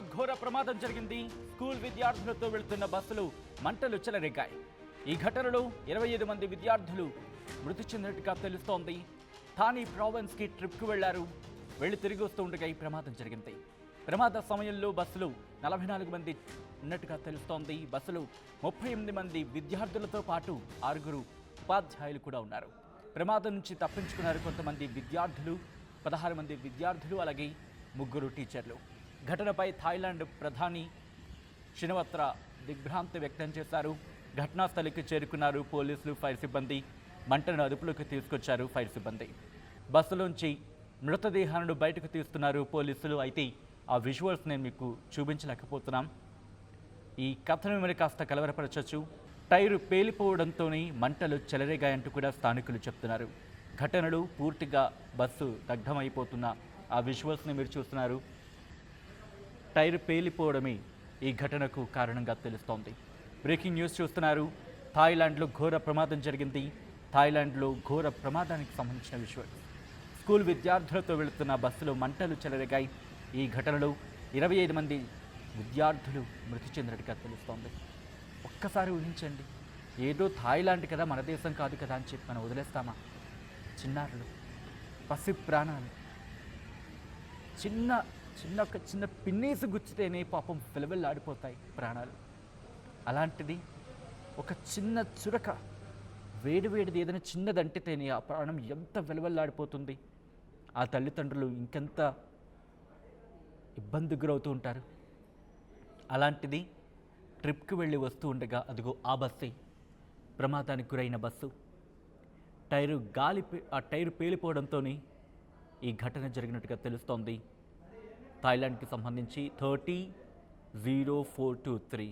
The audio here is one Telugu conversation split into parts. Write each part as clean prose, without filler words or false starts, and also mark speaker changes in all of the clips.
Speaker 1: థాయిలాండ్లో ఘోర ప్రమాదం జరిగింది. స్కూల్ విద్యార్థులతో వెళ్తున్న బస్సులు మంటలు చెలరేగాయి. ఈ ఘటనలో 25 మంది విద్యార్థులు మృతి చెందినట్టుగా తెలుస్తోంది. థానీ ప్రావిన్స్కి ట్రిప్కు వెళ్లారు. వెళ్లి తిరిగి వస్తూ ఉండగా ఈ ప్రమాదం జరిగింది. ప్రమాద సమయంలో బస్సులు 44 మంది ఉన్నట్టుగా తెలుస్తోంది. బస్సులు 38 మంది విద్యార్థులతో పాటు 6 ఉపాధ్యాయులు కూడా ఉన్నారు. ప్రమాదం నుంచి తప్పించుకున్నారు కొంతమంది విద్యార్థులు, 16 మంది విద్యార్థులు, అలాగే 3 టీచర్లు. ఘటనపై థాయిలాండ్ ప్రధాని షినవత్రా దిగ్భ్రాంతి వ్యక్తం చేశారు. ఘటనా స్థలికి చేరుకున్నారు పోలీసులు, ఫైర్ సిబ్బంది. మంటను అదుపులోకి తీసుకొచ్చారు ఫైర్ సిబ్బంది. బస్సులోంచి మృతదేహాలను బయటకు తీస్తున్నారు పోలీసులు. అయితే ఆ విజువల్స్ నేను మీకు చూపించలేకపోతున్నాం. ఈ కథను మరి కాస్త కలవరపరచచ్చు. టైరు పేలిపోవడంతోనే మంటలు చెలరేగాయంటూ కూడా స్థానికులు చెప్తున్నారు. ఘటనలు పూర్తిగా బస్సు దగ్ధమైపోతున్న ఆ విజువల్స్ని మీరు చూస్తున్నారు. టైరు పేలిపోవడమే ఈ ఘటనకు కారణంగా తెలుస్తోంది. బ్రేకింగ్ న్యూస్ చూస్తున్నారు. థాయిలాండ్లో ఘోర ప్రమాదం జరిగింది. థాయిలాండ్లో ఘోర ప్రమాదానికి సంబంధించిన విజువల్. స్కూల్ విద్యార్థులతో వెళుతున్న బస్సులో మంటలు చెలరేగాయి. ఈ ఘటనలో 25 మంది విద్యార్థులు మృతి చెందినట్టుగా తెలుస్తోంది. ఒక్కసారి ఊహించండి, ఏదో థాయిలాండ్ కదా, మన దేశం కాదు కదా అని చెప్పి మనం వదిలేస్తామా? చిన్నారులు, పసి ప్రాణాలు, చిన్న పిన్నీసు గుచ్చితేనే పాపం విలవిల్లాడిపోతాయి ప్రాణాలు. అలాంటిది ఒక చిన్న చురక, వేడివేడిది ఏదైనా చిన్నదంటితేనే ఆ ప్రాణం ఎంత విలవిల్లాడిపోతుంది. ఆ తల్లిదండ్రులు ఇంకెంత ఇబ్బందికి గురవుతూ ఉంటారు. అలాంటిది ట్రిప్కి వెళ్ళి వస్తూ ఉండగా అదిగో ఆ బస్సే ప్రమాదానికి గురైన బస్సు. టైరు పేలిపోవడంతోనే ఈ ఘటన జరిగినట్టుగా తెలుస్తోంది. థాయిలాండ్కి సంబంధించి 300423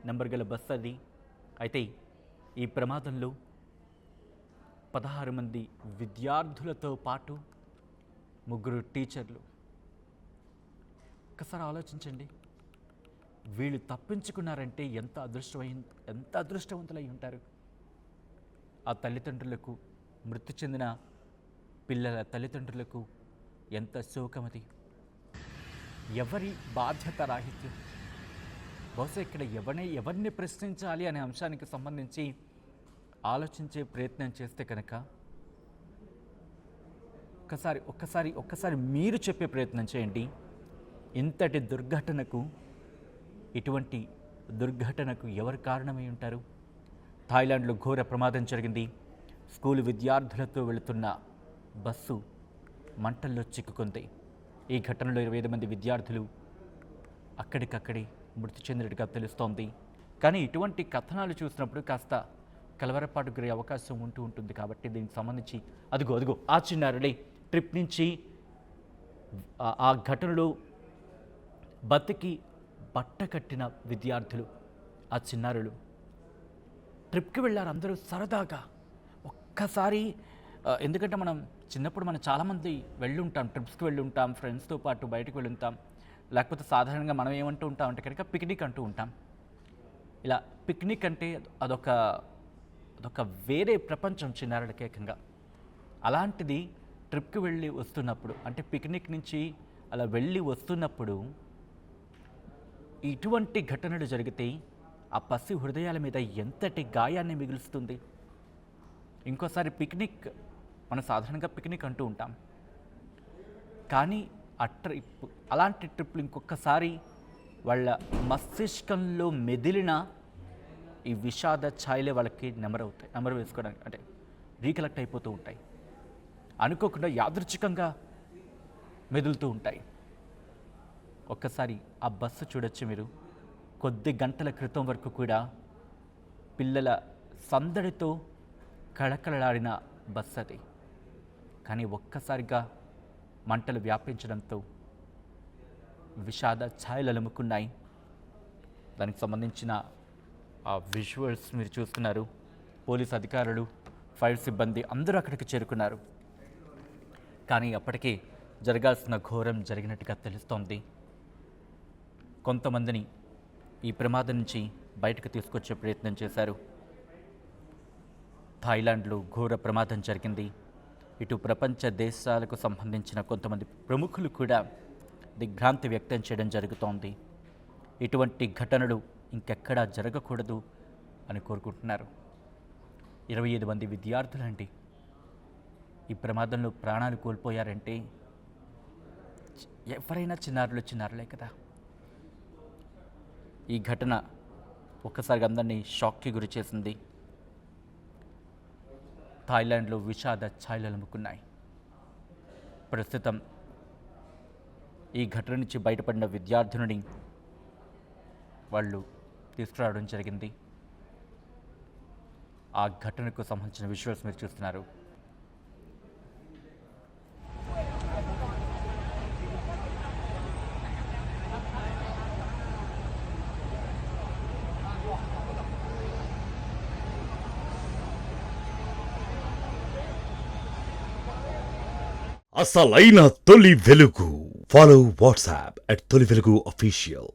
Speaker 1: నెంబర్ గల బస్సు అది. అయితే ఈ ప్రమాదంలో 16 మంది విద్యార్థులతో పాటు 3 టీచర్లు. ఒక్కసారి ఆలోచించండి, వీళ్ళు తప్పించుకున్నారంటే ఎంత అదృష్టవంతులై ఉంటారు. ఆ తల్లిదండ్రులకు, మృతి చెందిన పిల్లల తల్లిదండ్రులకు ఎంత శోకమది. ఎవరి బాధ్యత రాహిత్యం. బహుశా ఇక్కడ ఎవరిని ప్రశ్నించాలి అనే అంశానికి సంబంధించి ఆలోచించే ప్రయత్నం చేస్తే కనుక ఒక్కసారి మీరు చెప్పే ప్రయత్నం చేయండి. ఇంతటి దుర్ఘటనకు, ఇటువంటి దుర్ఘటనకు ఎవరు కారణమై ఉంటారు? థాయిలాండ్లో ఘోర ప్రమాదం జరిగింది. స్కూలు విద్యార్థులతో వెళుతున్న బస్సు మంటల్లో చిక్కుకుంది. ఈ ఘటనలో 25 మంది విద్యార్థులు అక్కడికక్కడే మృతి చెందినట్టుగా తెలుస్తోంది. కానీ ఇటువంటి కథనాలు చూసినప్పుడు కాస్త కలవరపాటు గురే అవకాశం ఉంటుంది. కాబట్టి దీనికి సంబంధించి అదిగో ఆ చిన్నారులే ట్రిప్ నుంచి ఆ ఘటనలో బతికి బట్ట కట్టిన విద్యార్థులు, ఆ చిన్నారులు ట్రిప్కి వెళ్ళారు. అందరూ సరదాగా ఒక్కసారి, ఎందుకంటే మనం చిన్నప్పుడు చాలామంది వెళ్ళుంటాం, ట్రిప్స్కి వెళ్ళుంటాం, ఫ్రెండ్స్తో పాటు బయటకు వెళ్ళుంటాం. లేకపోతే సాధారణంగా మనం ఏమంటూ ఉంటాం అంటే కనుక పిక్నిక్ అంటూ ఉంటాం. ఇలా పిక్నిక్ అంటే అదొక వేరే ప్రపంచం చిన్నారులకి ఏకంగా. అలాంటిది ట్రిప్కి వెళ్ళి వస్తున్నప్పుడు, అంటే పిక్నిక్ నుంచి అలా వెళ్ళి వస్తున్నప్పుడు ఇటువంటి ఘటనలు జరిగితే ఆ పసి హృదయాల మీద ఎంతటి గాయాన్ని మిగులుస్తుంది. ఇంకోసారి పిక్నిక్, మనం సాధారణంగా పిక్నిక్ అంటూ ఉంటాం, కానీ అలాంటి ట్రిప్లు ఇంకొకసారి వాళ్ళ మస్తిష్కంలో మెదిలిన ఈ విషాద ఛాయలే వాళ్ళకి నెమరు వేసుకోవడానికి, అంటే రీకలెక్ట్ అయిపోతూ ఉంటాయి. అనుకోకుండా యాదృచ్ఛికంగా మెదులుతూ ఉంటాయి. ఒక్కసారి ఆ బస్సు చూడొచ్చు మీరు. కొద్ది గంటల క్రితం వరకు కూడా పిల్లల సందడితో కళకళలాడిన బస్సు అది. కానీ ఒక్కసారిగా మంటలు వ్యాపించడంతో విషాద ఛాయలు అలుముకున్నాయి. దానికి సంబంధించిన ఆ విజువల్స్ మీరు చూస్తున్నారు. పోలీసు అధికారులు, ఫైర్ సిబ్బంది అందరూ అక్కడికి చేరుకున్నారు. కానీ అప్పటికే జరగాల్సిన ఘోరం జరిగినట్టుగా తెలుస్తోంది. కొంతమందిని ఈ ప్రమాదం నుంచి బయటకు తీసుకొచ్చే ప్రయత్నం చేశారు. థాయిలాండ్లో ఘోర ప్రమాదం జరిగింది. ఇటు ప్రపంచ దేశాలకు సంబంధించిన కొంతమంది ప్రముఖులు కూడా దిగ్భ్రాంతి వ్యక్తం చేయడం జరుగుతోంది. ఇటువంటి ఘటనలు ఇంకెక్కడా జరగకూడదు అని కోరుకుంటున్నారు. 25 మంది విద్యార్థులండి ఈ ప్రమాదంలో ప్రాణాలు కోల్పోయారంటే ఎవరైనా చిన్నారులే కదా. ఈ ఘటన ఒక్కసారిగా అందరినీ షాక్కి గురి చేసింది. థాయిలాండ్లో విషాద ఛాయలు అలుముకున్నాయి. ప్రస్తుతం ఈ ఘటన నుంచి బయటపడిన విద్యార్థినిని వాళ్ళు తీసుకురావడం జరిగింది. ఆ ఘటనకు సంబంధించిన విజువల్స్ మీరు చూస్తున్నారు.
Speaker 2: అసలైన తొలి వెలుగు. ఫాలో వాట్సాప్ @తొలి వెలుగు official.